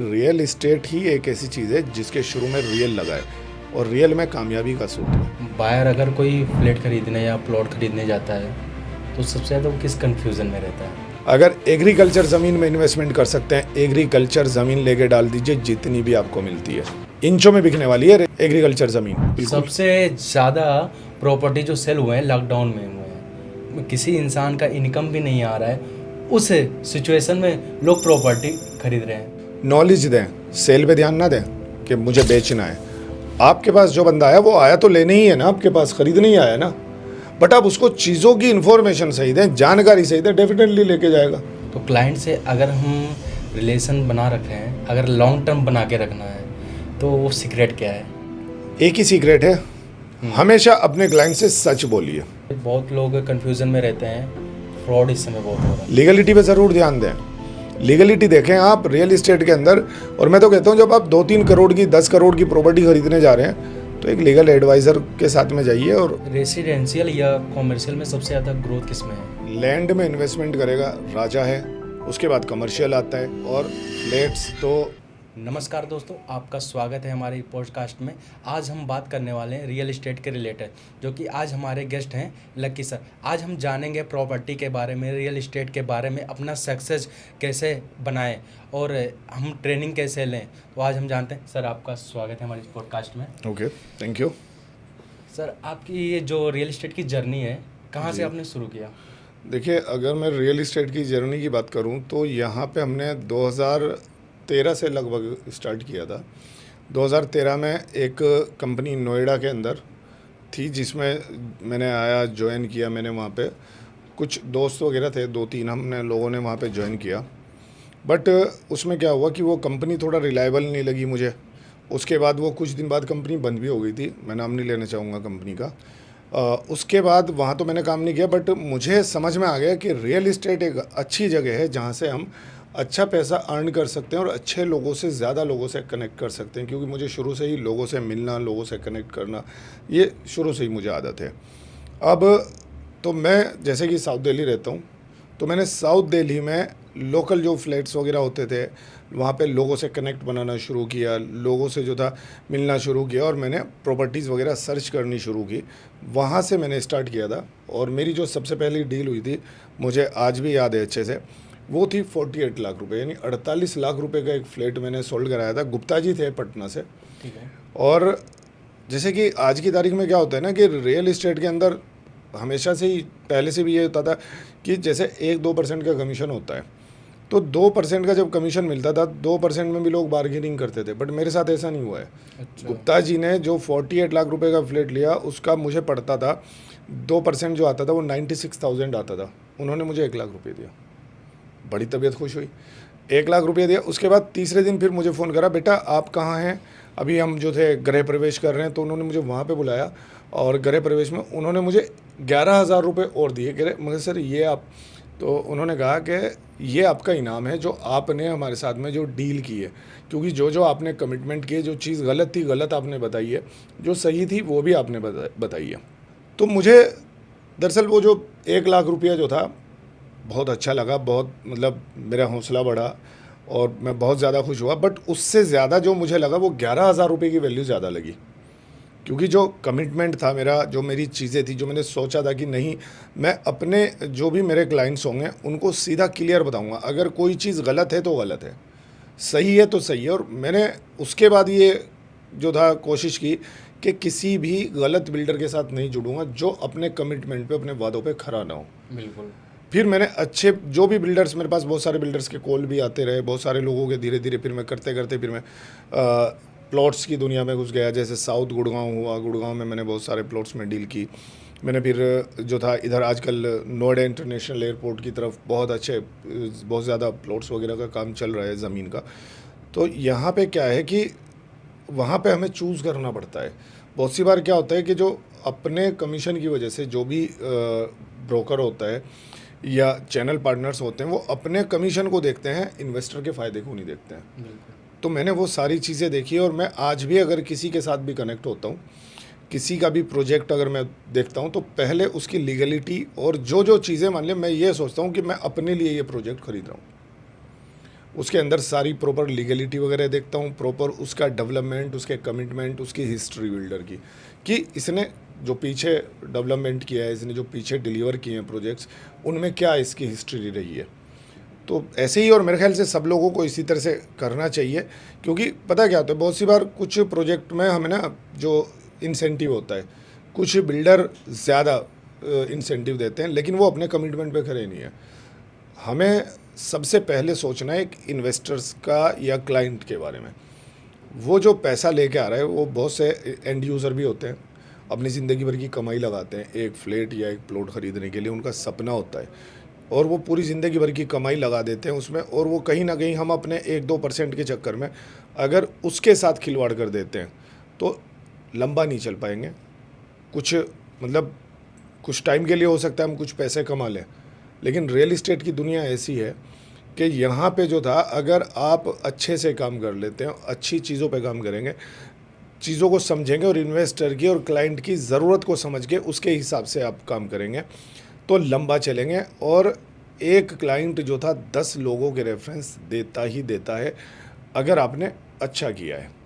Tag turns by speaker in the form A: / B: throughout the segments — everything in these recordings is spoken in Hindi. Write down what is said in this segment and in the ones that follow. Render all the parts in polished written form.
A: रियल इस्टेट ही एक ऐसी चीज़ है जिसके शुरू में रियल लगा है और रियल में कामयाबी का सूत्र है।
B: बायर अगर कोई फ्लैट खरीदने या प्लॉट खरीदने जाता है तो सबसे ज़्यादा वो किस कंफ्यूजन में रहता है?
A: अगर एग्रीकल्चर ज़मीन में इन्वेस्टमेंट कर सकते हैं, एग्रीकल्चर ज़मीन लेके डाल दीजिए, जितनी भी आपको मिलती है इंचों में बिकने वाली है एग्रीकल्चर ज़मीन।
B: सबसे ज़्यादा प्रॉपर्टी जो सेल हुए हैं लॉकडाउन में हुए हैं, किसी इंसान का इनकम भी नहीं आ रहा है, उस सिचुएशन में लोग प्रॉपर्टी खरीद रहे हैं।
A: नॉलेज दें, सेल पे ध्यान ना दें कि मुझे बेचना है। आपके पास जो बंदा आया वो आया तो लेने ही है ना, आपके पास खरीदने ही आया ना, बट आप उसको चीज़ों की इन्फॉर्मेशन सही दें, जानकारी सही दें, डेफिनेटली लेके जाएगा।
B: तो क्लाइंट से अगर हम रिलेशन बना रखे हैं, अगर लॉन्ग टर्म बना के रखना है तो वो सीक्रेट क्या है?
A: एक ही सीक्रेट है, हमेशा अपने क्लाइंट से सच बोलिए।
B: बहुत लोग कंफ्यूजन में रहते हैं, फ्रॉड इस समय बहुत हो रहा है।
A: लीगलिटी पे ज़रूर ध्यान दें, लीगलिटी देखें आप रियल इस्टेट के अंदर। और मैं तो कहता हूँ जब आप 2-3 करोड़ की 10 करोड़ की प्रॉपर्टी खरीदने जा रहे हैं तो एक लीगल एडवाइज़र के साथ में जाइए। और
B: रेसिडेंशियल या कॉमर्शियल में सबसे ज़्यादा ग्रोथ किस में है?
A: लैंड में इन्वेस्टमेंट करेगा राजा है, उसके बाद कमर्शियल आता है और फ्लैट्स तो।
B: नमस्कार दोस्तों, आपका स्वागत है हमारे पॉडकास्ट में। आज हम बात करने वाले हैं रियल इस्टेट के रिलेटेड, जो कि आज हमारे गेस्ट हैं लकी सर। आज हम जानेंगे प्रॉपर्टी के बारे में, रियल इस्टेट के बारे में, अपना सक्सेस कैसे बनाएं और हम ट्रेनिंग कैसे लें। तो आज हम जानते हैं। सर, आपका स्वागत है हमारे पॉडकास्ट में।
A: Okay, thank you.
B: सर, आपकी ये जो रियल इस्टेट की जर्नी है, कहाँ से आपने शुरू किया?
A: देखिए, अगर मैं रियल इस्टेट की जर्नी की बात करूं तो यहाँ पे हमने 2013 से लगभग स्टार्ट किया था। 2013 में एक कंपनी नोएडा के अंदर थी जिसमें मैंने आया, ज्वाइन किया। मैंने वहाँ पे कुछ दोस्त वगैरह थे, 2-3 हमने लोगों ने वहाँ पे ज्वाइन किया। बट उसमें क्या हुआ कि वो कंपनी थोड़ा रिलायबल नहीं लगी मुझे। उसके बाद वो कुछ दिन बाद कंपनी बंद भी हो गई थी, मैं नाम नहीं लेना चाहूँगा कंपनी का। उसके बाद वहाँ तो मैंने काम नहीं किया, बट मुझे समझ में आ गया कि रियल इस्टेट एक अच्छी जगह है जहाँ से हम अच्छा पैसा अर्न कर सकते हैं और अच्छे लोगों से, ज़्यादा लोगों से कनेक्ट कर सकते हैं। क्योंकि मुझे शुरू से ही लोगों से मिलना, लोगों से कनेक्ट करना, ये शुरू से ही मुझे आदत है। अब तो मैं जैसे कि साउथ दिल्ली रहता हूँ, तो मैंने साउथ दिल्ली में लोकल जो फ्लैट्स वगैरह होते थे वहाँ पे लोगों से कनेक्ट बनाना शुरू किया, लोगों से जो था मिलना शुरू किया और मैंने प्रॉपर्टीज़ वगैरह सर्च करनी शुरू की। वहाँ से मैंने स्टार्ट किया था और मेरी जो सबसे पहली डील हुई थी, मुझे आज भी याद है अच्छे से, वो थी 48 लाख रुपए, यानी 48 लाख रुपए का एक फ्लैट मैंने सोल्ड कराया था। गुप्ता जी थे पटना से।
B: ठीक है।
A: और जैसे कि आज की तारीख में क्या होता है ना कि रियल इस्टेट के अंदर हमेशा से ही, पहले से भी ये होता था कि जैसे 1-2% का कमीशन होता है, तो 2% का जब कमीशन मिलता था 2% में भी लोग बार्गेनिंग करते थे। बट मेरे साथ ऐसा नहीं हुआ है।
B: अच्छा।
A: गुप्ता जी ने जो 48 लाख रुपए का फ्लैट लिया, उसका मुझे पड़ता था 2% जो आता था वो 96,000 आता था। उन्होंने मुझे 1 लाख रुपये दिया, बड़ी तबीयत खुश हुई। 1 लाख रुपये दिया। उसके बाद तीसरे दिन फिर मुझे फ़ोन करा, बेटा आप कहाँ हैं? अभी हम जो थे गृह प्रवेश कर रहे हैं। तो उन्होंने मुझे वहाँ पे बुलाया और गृह प्रवेश में उन्होंने मुझे 11,000 रुपये और दिए। कह रहे मगर सर ये आप, तो उन्होंने कहा कि ये आपका इनाम है जो आपने हमारे साथ में जो डील की है। क्योंकि जो जो आपने कमिटमेंट किए, जो चीज़ गलत थी गलत आपने बताई है, जो सही थी वो भी आपने बताई है। तो मुझे दरअसल वो जो 1 लाख रुपया जो था बहुत अच्छा लगा, बहुत मतलब मेरा हौसला बढ़ा और मैं बहुत ज़्यादा खुश हुआ। बट उससे ज़्यादा जो मुझे लगा वो 11,000 रुपये की वैल्यू ज़्यादा लगी। क्योंकि जो कमिटमेंट था मेरा, जो मेरी चीज़ें थी, जो मैंने सोचा था कि नहीं, मैं अपने जो भी मेरे क्लाइंट्स होंगे उनको सीधा क्लियर बताऊंगा। अगर कोई चीज़ गलत है तो गलत है, सही है तो सही है। और मैंने उसके बाद ये जो था कोशिश की कि किसी भी गलत बिल्डर के साथ नहीं जुड़ूंगा जो अपने कमिटमेंट पे, अपने वादों पे खरा ना हो।
B: बिल्कुल।
A: फिर मैंने अच्छे जो भी बिल्डर्स, मेरे पास बहुत सारे बिल्डर्स के कॉल भी आते रहे, बहुत सारे लोगों के, धीरे धीरे फिर मैं करते करते फिर मैं प्लॉट्स की दुनिया में घुस गया। जैसे साउथ गुड़गांव हुआ, गुड़गांव में मैंने बहुत सारे प्लॉट्स में डील की। मैंने फिर जो था इधर आजकल नोएडा इंटरनेशनल एयरपोर्ट की तरफ बहुत ज़्यादा प्लॉट्स वगैरह का काम चल रहा है ज़मीन का। तो यहाँ पे क्या है कि वहाँ पे हमें चूज़ करना पड़ता है। बहुत सी बार क्या होता है कि जो अपने कमीशन की वजह से जो भी ब्रोकर होता है या चैनल पार्टनर्स होते हैं, वो अपने कमीशन को देखते हैं, इन्वेस्टर के फ़ायदे को नहीं देखते हैं।
B: बिल्कुल।
A: तो मैंने वो सारी चीज़ें देखी और मैं आज भी अगर किसी के साथ भी कनेक्ट होता हूँ, किसी का भी प्रोजेक्ट अगर मैं देखता हूँ, तो पहले उसकी लीगलिटी और जो जो चीज़ें, मान लिया मैं ये सोचता हूँ कि मैं अपने लिए ये प्रोजेक्ट खरीद रहा हूँ, उसके अंदर सारी प्रॉपर लीगलिटी वगैरह देखता हूँ, प्रॉपर उसका डेवलपमेंट, उसके कमिटमेंट, उसकी हिस्ट्री बिल्डर की, कि इसने जो पीछे डेवलपमेंट किया है, इसने जो पीछे डिलीवर किए हैं प्रोजेक्ट्स, उनमें क्या इसकी हिस्ट्री रही है। तो ऐसे ही, और मेरे ख्याल से सब लोगों को इसी तरह से करना चाहिए, क्योंकि पता क्या होता है, बहुत सी बार कुछ प्रोजेक्ट में हमें ना जो इंसेंटिव होता है, कुछ बिल्डर ज़्यादा इंसेंटिव देते हैं, लेकिन वो अपने कमिटमेंट पे खड़े नहीं है। हमें सबसे पहले सोचना है एक इन्वेस्टर्स का या क्लाइंट के बारे में। वो जो पैसा लेके आ रहा है, वो बहुत से एंड यूज़र भी होते हैं, अपनी ज़िंदगी भर की कमाई लगाते हैं एक फ्लैट या एक प्लॉट ख़रीदने के लिए, उनका सपना होता है, और वो पूरी ज़िंदगी भर की कमाई लगा देते हैं उसमें, और वो कहीं ना कहीं हम अपने 1-2% के चक्कर में अगर उसके साथ खिलवाड़ कर देते हैं तो लंबा नहीं चल पाएंगे। कुछ मतलब कुछ टाइम के लिए हो सकता है हम कुछ पैसे कमा लें, लेकिन रियल इस्टेट की दुनिया ऐसी है कि यहाँ पे जो था, अगर आप अच्छे से काम कर लेते हैं, अच्छी चीज़ों पे काम करेंगे, चीज़ों को समझेंगे और इन्वेस्टर की और क्लाइंट की ज़रूरत को समझ के उसके हिसाब से आप काम करेंगे, तो लंबा चलेंगे। और एक क्लाइंट जो था 10 लोगों के रेफरेंस देता ही देता है, अगर आपने अच्छा किया है।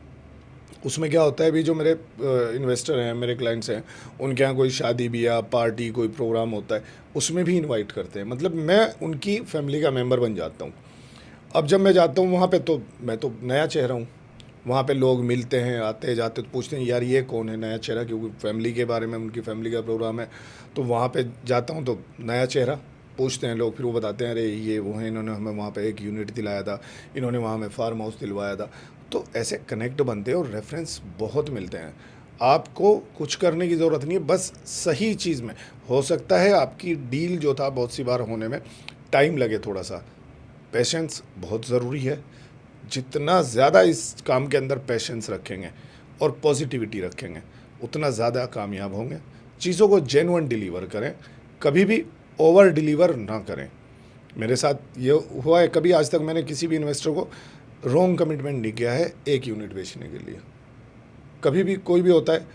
A: उसमें क्या होता है, अभी जो मेरे इन्वेस्टर हैं, मेरे क्लाइंट्स हैं, उनके यहाँ कोई शादी ब्याह पार्टी कोई प्रोग्राम होता है, उसमें भी इनवाइट करते हैं, मतलब मैं उनकी फैमिली का मेंबर बन जाता हूँ। अब जब मैं जाता हूँ वहाँ पे, तो मैं तो नया चेहरा हूँ, वहाँ पे लोग मिलते हैं, आते जाते, तो पूछते हैं यार ये कौन है नया चेहरा, क्योंकि फैमिली के बारे में, उनकी फैमिली का प्रोग्राम है, तो वहाँ पे जाता हूँ तो नया चेहरा पूछते हैं लोग, फिर वो बताते हैं अरे ये वो हैं, इन्होंने हमें वहाँ पे एक यूनिट दिलाया था, इन्होंने वहाँ में फार्म हाउस दिलवाया था। तो ऐसे कनेक्ट बनते हैं और रेफरेंस बहुत मिलते हैं। आपको कुछ करने की ज़रूरत नहीं है, बस सही चीज़ में। हो सकता है आपकी डील जो था बहुत सी बार होने में टाइम लगे, थोड़ा सा पेशेंस बहुत ज़रूरी है। जितना ज़्यादा इस काम के अंदर पेशेंस रखेंगे और पॉजिटिविटी रखेंगे, उतना ज़्यादा कामयाब होंगे। चीज़ों को जेन्युइन डिलीवर करें, कभी भी ओवर डिलीवर ना करें। मेरे साथ ये हुआ है, कभी आज तक मैंने किसी भी इन्वेस्टर को रॉन्ग कमिटमेंट नहीं किया है एक यूनिट बेचने के लिए। कभी भी कोई भी होता है,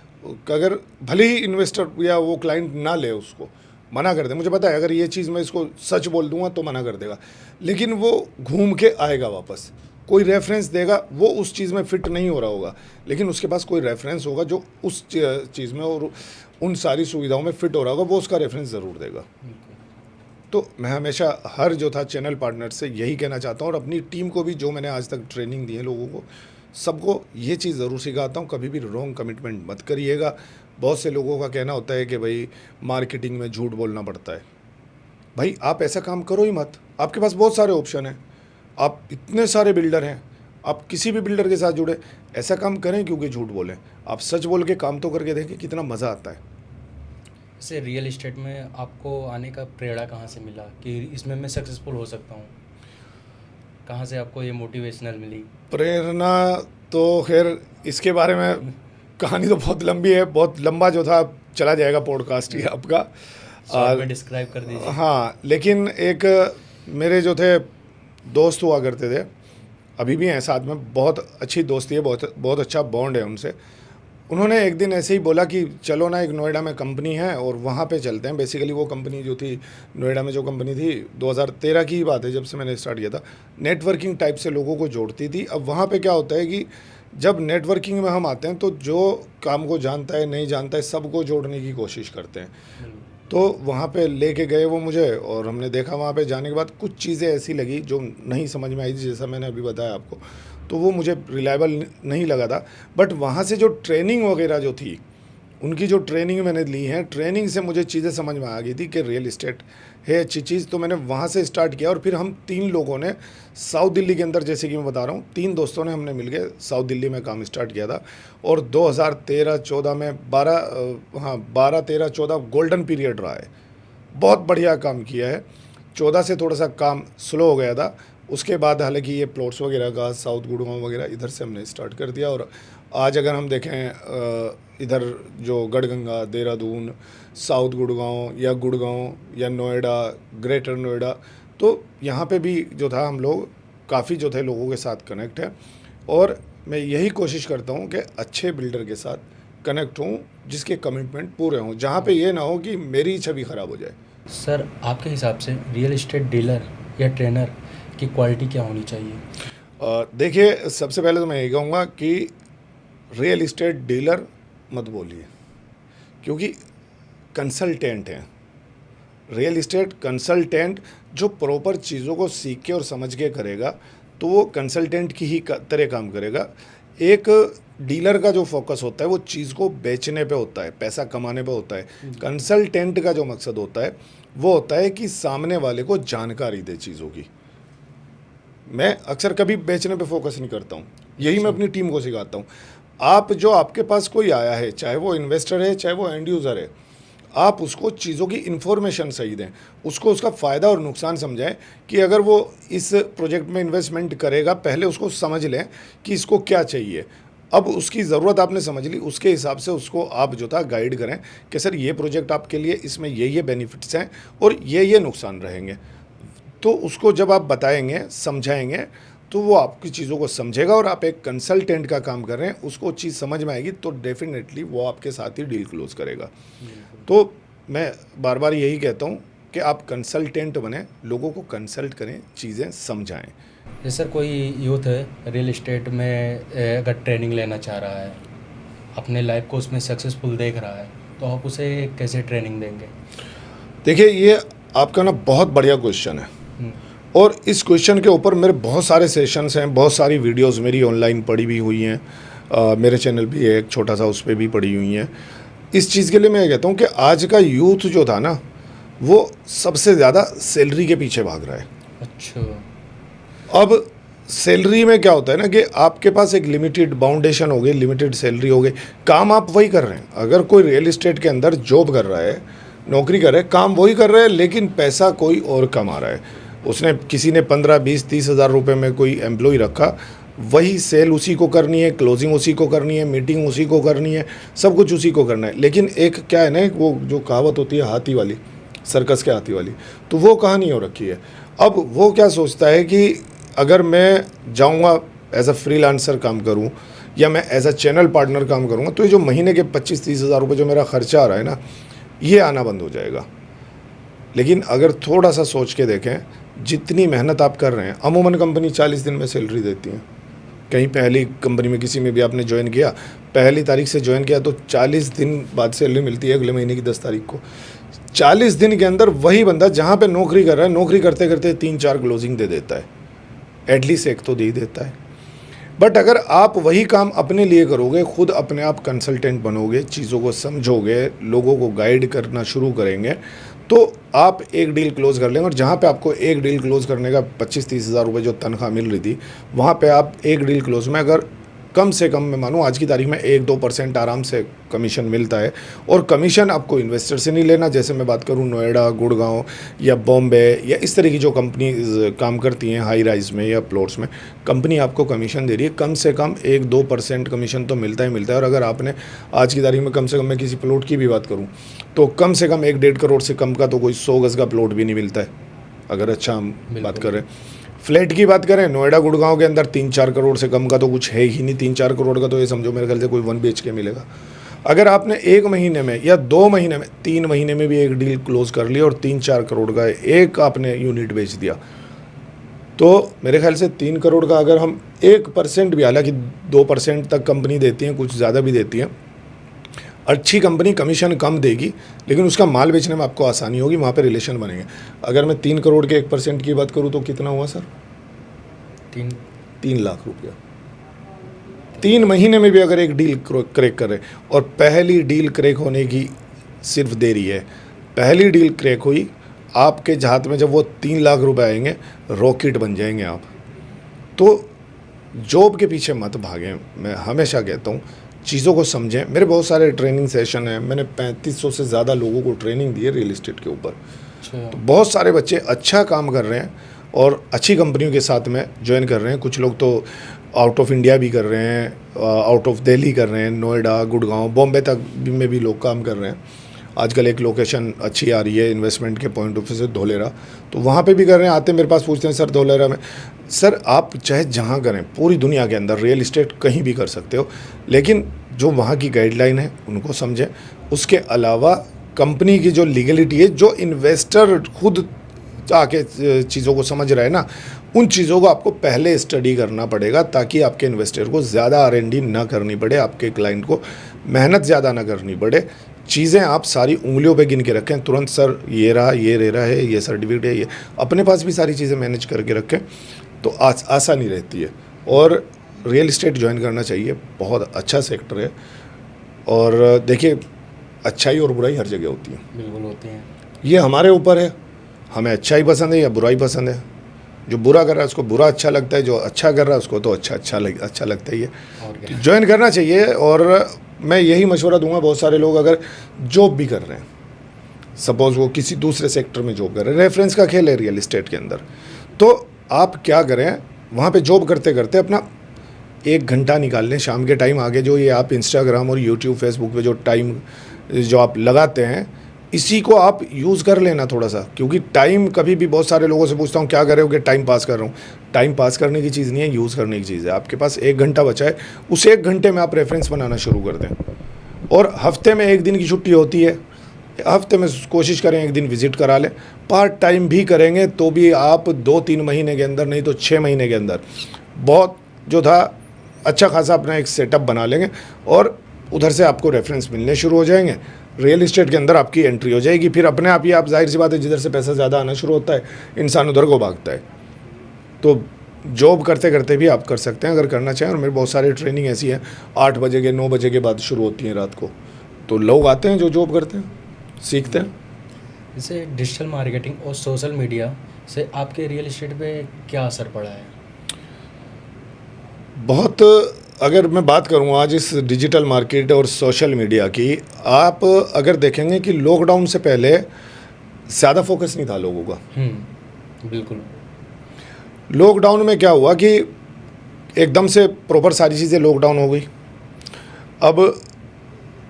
A: अगर भले ही इन्वेस्टर या वो क्लाइंट ना ले, उसको मना कर दे, मुझे पता है अगर ये चीज़ मैं इसको सच बोल दूंगा तो मना कर देगा, लेकिन वो घूम के आएगा वापस, कोई रेफरेंस देगा, वो उस चीज़ में फिट नहीं हो रहा होगा, लेकिन उसके पास कोई रेफरेंस होगा जो उस चीज़ में और उन सारी सुविधाओं में फिट हो रहा होगा, वो उसका रेफरेंस ज़रूर देगा। तो मैं हमेशा हर जो था चैनल पार्टनर से यही कहना चाहता हूँ, और अपनी टीम को भी, जो मैंने आज तक ट्रेनिंग दी है लोगों को, सबको ये चीज़ ज़रूर सिखाता हूँ, कभी भी रॉन्ग कमिटमेंट मत करिएगा। बहुत से लोगों का कहना होता है कि भाई मार्केटिंग में झूठ बोलना पड़ता है। भाई आप ऐसा काम करो ही मत, आपके पास बहुत सारे ऑप्शन हैं, आप इतने सारे बिल्डर हैं, आप किसी भी बिल्डर के साथ जुड़े, ऐसा काम करें क्योंकि झूठ बोलें। आप सच बोल के काम तो करके देखें, कितना मज़ा आता है।
B: से रियल इस्टेट में आपको आने का प्रेरणा कहाँ से मिला कि इसमें मैं सक्सेसफुल हो सकता हूँ? कहाँ से आपको ये मोटिवेशनल मिली?
A: प्रेरणा तो खैर इसके बारे में कहानी तो बहुत लंबी है, बहुत लंबा जो था चला जाएगा पॉडकास्ट ही आपका।
B: शॉर्ट में डिस्क्राइब कर दीजिए।
A: हाँ, लेकिन एक मेरे जो थे दोस्त हुआ करते थे, अभी भी हैं साथ में, बहुत अच्छी दोस्ती है, बहुत बहुत अच्छा बॉन्ड है उनसे। उन्होंने एक दिन ऐसे ही बोला कि चलो ना, एक नोएडा में कंपनी है और वहाँ पे चलते हैं। बेसिकली वो कंपनी जो थी, नोएडा में जो कंपनी थी, 2013 की ही बात है जब से मैंने स्टार्ट किया था, नेटवर्किंग टाइप से लोगों को जोड़ती थी। अब वहाँ पे क्या होता है कि जब नेटवर्किंग में हम आते हैं तो जो काम को जानता है नहीं जानता है सबको जोड़ने की कोशिश करते हैं। तो वहाँ पे लेके गए वो मुझे, और हमने देखा वहाँ पे जाने के बाद कुछ चीज़ें ऐसी लगी जो नहीं समझ में आई थी, जैसा मैंने अभी बताया आपको, तो वो मुझे रिलायबल नहीं लगा था। बट वहाँ से जो ट्रेनिंग वगैरह जो थी, उनकी जो ट्रेनिंग मैंने ली है, ट्रेनिंग से मुझे चीज़ें समझ में आ गई थी कि रियल इस्टेट है अच्छी चीज़। तो मैंने वहाँ से स्टार्ट किया, और फिर हम 3 लोगों ने साउथ दिल्ली के अंदर, जैसे कि मैं बता रहा हूँ, 3 दोस्तों ने हमने मिलके साउथ दिल्ली में काम स्टार्ट किया था। और 2013-14 में 12-13-14 गोल्डन पीरियड रहा है, बहुत बढ़िया काम किया है। 14 से थोड़ा सा काम स्लो हो गया था, उसके बाद हालांकि ये प्लॉट्स वगैरह का साउथ गुड़गांव वगैरह इधर से हमने स्टार्ट कर दिया। और आज अगर हम देखें इधर जो गढ़गंगा, देहरादून, साउथ गुड़गांव या नोएडा, ग्रेटर नोएडा, तो यहाँ पे भी जो था हम लोग काफ़ी जो थे लोगों के साथ कनेक्ट है। और मैं यही कोशिश करता हूँ कि अच्छे बिल्डर के साथ कनेक्ट हूँ, जिसके कमिटमेंट पूरे हों, जहाँ पे ये ना हो कि मेरी छवि ख़राब हो जाए।
B: सर, आपके हिसाब से रियल इस्टेट डीलर या ट्रेनर की क्वालिटी क्या होनी चाहिए?
A: देखिए, सबसे पहले तो मैं ये कहूँगा कि रियल इस्टेट डीलर मत बोलिए, क्योंकि कंसल्टेंट हैं। रियल इस्टेट कंसल्टेंट जो प्रॉपर चीज़ों को सीख के और समझ के करेगा, तो वो कंसल्टेंट की ही तरह काम करेगा। एक डीलर का जो फोकस होता है वो चीज़ को बेचने पे होता है, पैसा कमाने पे होता है। कंसल्टेंट का जो मकसद होता है वो होता है कि सामने वाले को जानकारी दे चीज़ों की। मैं अक्सर कभी बेचने पे फोकस नहीं करता हूँ, यही मैं अपनी टीम को सिखाता हूँ। आप जो आपके पास कोई आया है, चाहे वो इन्वेस्टर है चाहे वो एंड यूज़र है, आप उसको चीज़ों की इन्फॉर्मेशन सही दें, उसको उसका फ़ायदा और नुकसान समझाएं कि अगर वो इस प्रोजेक्ट में इन्वेस्टमेंट करेगा, पहले उसको समझ लें कि इसको क्या चाहिए। अब उसकी ज़रूरत आपने समझ ली, उसके हिसाब से उसको आप जो था गाइड करें कि सर ये प्रोजेक्ट आपके लिए, इसमें ये बेनिफिट्स हैं और ये नुकसान रहेंगे। तो उसको जब आप बताएंगे, समझाएंगे, तो वो आपकी चीज़ों को समझेगा और आप एक कंसल्टेंट का काम कर रहे हैं, उसको चीज़ समझ में आएगी तो डेफिनेटली वो आपके साथ ही डील क्लोज करेगा। तो मैं बार बार यही कहता हूँ कि आप कंसल्टेंट बने, लोगों को कंसल्ट करें, चीज़ें समझाएं।
B: जैसे सर कोई यूथ है रियल इस्टेट में अगर ट्रेनिंग लेना चाह रहा है, अपने लाइफ को उसमें सक्सेसफुल देख रहा है, तो आप उसे कैसे ट्रेनिंग देंगे?
A: देखिए, ये आपका ना बहुत बढ़िया क्वेश्चन है और इस क्वेश्चन के ऊपर मेरे बहुत सारे सेशंस हैं, बहुत सारी वीडियोस मेरी ऑनलाइन पड़ी भी हुई हैं। मेरे चैनल भी है एक छोटा सा, उस पर भी पड़ी हुई हैं। इस चीज़ के लिए मैं कहता हूँ कि आज का यूथ जो था ना, वो सबसे ज़्यादा सैलरी के पीछे भाग रहा है।
B: अच्छा।
A: अब सैलरी में क्या होता है ना कि आपके पास एक लिमिटेड बाउंडेशन हो गई, लिमिटेड सैलरी हो गई, काम आप वही कर रहे हैं। अगर कोई रियल इस्टेट के अंदर जॉब कर रहा है, नौकरी कर रहा है, काम वही कर रहा है, लेकिन पैसा कोई और कमा रहा है। उसने किसी ने 15, 20, 30 हज़ार रुपये में कोई एम्प्लॉय रखा, वही सेल उसी को करनी है, क्लोजिंग उसी को करनी है, मीटिंग उसी को करनी है, सब कुछ उसी को करना है। लेकिन एक क्या है ना, वो जो कहावत होती है हाथी वाली, सर्कस के हाथी वाली, तो वो कहानी हो रखी है। अब वो क्या सोचता है कि अगर मैं जाऊंगा एज अ फ्रीलांसर काम करूं या मैं एज अ चैनल पार्टनर काम करूंगा, तो ये जो महीने के 25-30 हज़ार रुपये जो मेरा खर्चा आ रहा है ना, ये आना बंद हो जाएगा। लेकिन अगर थोड़ा सा सोच के देखें, जितनी मेहनत आप कर रहे हैं, अमूमन कंपनी 40 दिन में सैलरी देती है। कहीं पहली कंपनी में किसी में भी आपने ज्वाइन किया, पहली तारीख से ज्वाइन किया तो 40 दिन बाद सैलरी मिलती है, अगले महीने की 10 तारीख को। 40 दिन के अंदर वही बंदा जहाँ पे नौकरी कर रहा है, नौकरी करते करते 3-4 क्लोजिंग दे देता है, एटलीस्ट एक तो दे ही देता है। बट अगर आप वही काम अपने लिए करोगे, खुद अपने आप कंसल्टेंट बनोगे, चीज़ों को समझोगे, लोगों को गाइड करना शुरू करेंगे, तो आप एक डील क्लोज कर लेंगे। और जहाँ पे आपको एक डील क्लोज करने का 25-30 हज़ार रुपये जो तनख्वाह मिल रही थी, वहाँ पे आप एक डील क्लोज में अगर कम से कम मैं मानूँ आज की तारीख में 1-2% आराम से कमीशन मिलता है। और कमीशन आपको इन्वेस्टर से नहीं लेना। जैसे मैं बात करूँ नोएडा, गुड़गांव या बॉम्बे या इस तरह की जो कंपनी काम करती हैं हाई राइज में या प्लॉट्स में, कंपनी आपको कमीशन दे रही है, कम से कम 1-2% कमीशन तो मिलता ही मिलता है। और अगर आपने आज की तारीख में कम से कम, मैं किसी प्लॉट की भी बात करूँ तो कम से कम 1-1.5 करोड़ से कम का तो कोई 100 गज़ का प्लॉट भी नहीं मिलता है, अगर अच्छा हम बात करें। फ्लैट की बात करें, नोएडा गुड़गांव के अंदर 3-4 करोड़ से कम का तो कुछ है ही नहीं। 3-4 करोड़ का तो ये समझो मेरे ख्याल से कोई 1 BHK मिलेगा। अगर आपने 1 महीने में या 2 महीने में, 3 महीने में भी एक डील क्लोज कर ली और 3-4 करोड़ का एक आपने यूनिट बेच दिया, तो मेरे ख्याल से 3 करोड़ का अगर हम 1% भी, हालांकि 2% तक कंपनी देती हैं, कुछ ज़्यादा भी देती हैं, अच्छी कंपनी कमीशन कम देगी लेकिन उसका माल बेचने में आपको आसानी होगी, वहाँ पे रिलेशन बनेंगे। अगर मैं 3 करोड़ के 1% की बात करूँ तो कितना हुआ सर? 3 लाख रुपया। 3 महीने में भी अगर एक डील क्रैक करे, और पहली डील क्रैक होने की सिर्फ देरी है। पहली डील क्रैक हुई, आपके हाथ में जब वो 3 लाख रुपए आएंगे, रॉकेट बन जाएंगे आप। तो जॉब के पीछे मत भागें। मैं हमेशा कहता हूँ चीज़ों को समझें। मेरे बहुत सारे ट्रेनिंग सेशन हैं, मैंने 3500 से ज़्यादा लोगों को ट्रेनिंग दी है रियल इस्टेट के ऊपर। तो बहुत सारे बच्चे अच्छा काम कर रहे हैं और अच्छी कंपनियों के साथ में ज्वाइन कर रहे हैं। कुछ लोग तो आउट ऑफ इंडिया भी कर रहे हैं, आउट ऑफ दिल्ली कर रहे हैं, नोएडा, गुड़गांव, बॉम्बे तक में भी लोग काम कर रहे हैं। आजकल एक लोकेशन अच्छी आ रही है इन्वेस्टमेंट के पॉइंट ऑफ व्यू से, धोलेरा, तो वहाँ पे भी कर रहे हैं। आते मेरे पास पूछते हैं सर धोलेरा में, सर आप चाहे जहाँ करें, पूरी दुनिया के अंदर रियल इस्टेट कहीं भी कर सकते हो, लेकिन जो वहाँ की गाइडलाइन है उनको समझें। उसके अलावा कंपनी की जो लीगलिटी है, जो इन्वेस्टर खुद आके चीज़ों को समझ रहे हैं ना, उन चीज़ों को आपको पहले स्टडी करना पड़ेगा ताकि आपके इन्वेस्टर को ज़्यादा R&D ना करनी पड़े, आपके क्लाइंट को मेहनत ज़्यादा ना करनी पड़े। चीज़ें आप सारी उंगलियों पे गिन के रखें, तुरंत सर ये रहा, ये ले रहा है, ये सर्टिफिकेट है, ये अपने पास भी सारी चीज़ें मैनेज करके रखें तो आसानी रहती है। और रियल इस्टेट ज्वाइन करना चाहिए, बहुत अच्छा सेक्टर है। और देखिए, अच्छाई और बुराई हर जगह होती है,
B: बिल्कुल होती हैं।
A: ये हमारे ऊपर है, हमें अच्छाई पसंद है या बुराई पसंद है। जो बुरा कर रहा है उसको बुरा अच्छा लगता है, जो अच्छा कर रहा है उसको तो अच्छा लगता ही है।
B: और क्या।
A: ज्वाइन करना चाहिए। और मैं यही मशवरा दूंगा, बहुत सारे लोग अगर जॉब भी कर रहे हैं, सपोज वो किसी दूसरे सेक्टर में जॉब कर रहे हैं, रेफरेंस का खेल है रियल इस्टेट के अंदर, तो आप क्या करें, वहाँ पे जॉब करते करते अपना 1 घंटा निकाल लें शाम के टाइम। आगे जो ये आप इंस्टाग्राम और यूट्यूब फेसबुक पे जो टाइम जो आप लगाते हैं, इसी को आप यूज़ कर लेना थोड़ा सा। क्योंकि टाइम कभी भी, बहुत सारे लोगों से पूछता हूँ क्या कर रहे हो, कि टाइम पास कर रहा हूँ। टाइम पास करने की चीज़ नहीं है, यूज़ करने की चीज़ है। आपके पास 1 घंटा बचा है, उस 1 घंटे में आप रेफरेंस बनाना शुरू कर दें। और हफ्ते में 1 दिन की छुट्टी होती है, हफ्ते में कोशिश करें 1 दिन विज़िट करा लें। पार्ट टाइम भी करेंगे तो भी आप 2-3 महीने के अंदर, नहीं तो 6 महीने के अंदर बहुत जो था अच्छा खासा अपना एक सेटअप बना लेंगे और उधर से आपको रेफरेंस मिलने शुरू हो जाएंगे। रियल इस्टेट के अंदर आपकी एंट्री हो जाएगी। फिर अपने आप ही आप, जाहिर सी बात है, जिधर से पैसा ज़्यादा आना शुरू होता है इंसान उधर को भागता है। तो जॉब करते करते भी आप कर सकते हैं अगर करना चाहें। और मेरे बहुत सारी ट्रेनिंग ऐसी है 8 बजे के 9 बजे के बाद शुरू होती हैं रात को, तो लोग आते हैं जो जॉब करते हैं, सीखते हैं।
B: जैसे डिजिटल मार्केटिंग और सोशल मीडिया से आपके रियल इस्टेट पे क्या असर पड़ा है?
A: बहुत, अगर मैं बात करूँ आज इस डिजिटल मार्केट और सोशल मीडिया की, आप अगर देखेंगे कि लॉकडाउन से पहले ज़्यादा फोकस नहीं था लोगों का।
B: बिल्कुल।
A: लॉकडाउन में क्या हुआ कि एकदम से प्रॉपर सारी चीज़ें लॉकडाउन हो गई। अब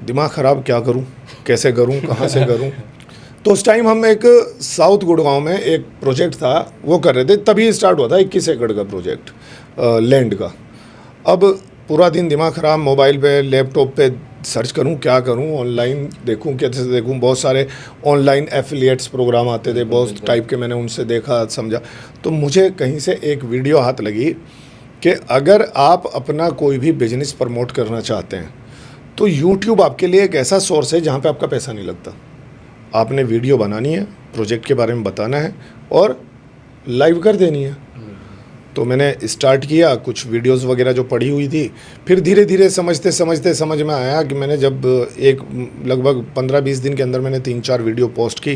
A: दिमाग ख़राब, क्या करूं, कैसे करूं, कहां से करूं। तो उस टाइम हम एक साउथ गुड़गांव में एक प्रोजेक्ट था वो कर रहे थे, तभी स्टार्ट हुआ था 21 एकड़ का प्रोजेक्ट लैंड का। अब पूरा दिन दिमाग ख़राब, मोबाइल पे लैपटॉप पे सर्च करूं, क्या करूं, ऑनलाइन देखूं, कैसे देखूं। बहुत सारे ऑनलाइन एफिलिएट्स प्रोग्राम आते थे, बहुत टाइप के, मैंने उनसे देखा समझा। तो मुझे कहीं से एक वीडियो हाथ लगी कि अगर आप अपना कोई भी बिजनेस प्रमोट करना चाहते हैं तो यूट्यूब आपके लिए एक ऐसा सोर्स है जहाँ पे आपका पैसा नहीं लगता। आपने वीडियो बनानी है, प्रोजेक्ट के बारे में बताना है और लाइव कर देनी है। तो मैंने स्टार्ट किया, कुछ वीडियोस वगैरह जो पड़ी हुई थी, फिर धीरे धीरे समझते समझते समझ में आया कि मैंने जब एक लगभग 15-20 दिन के अंदर मैंने 3-4 वीडियो पोस्ट की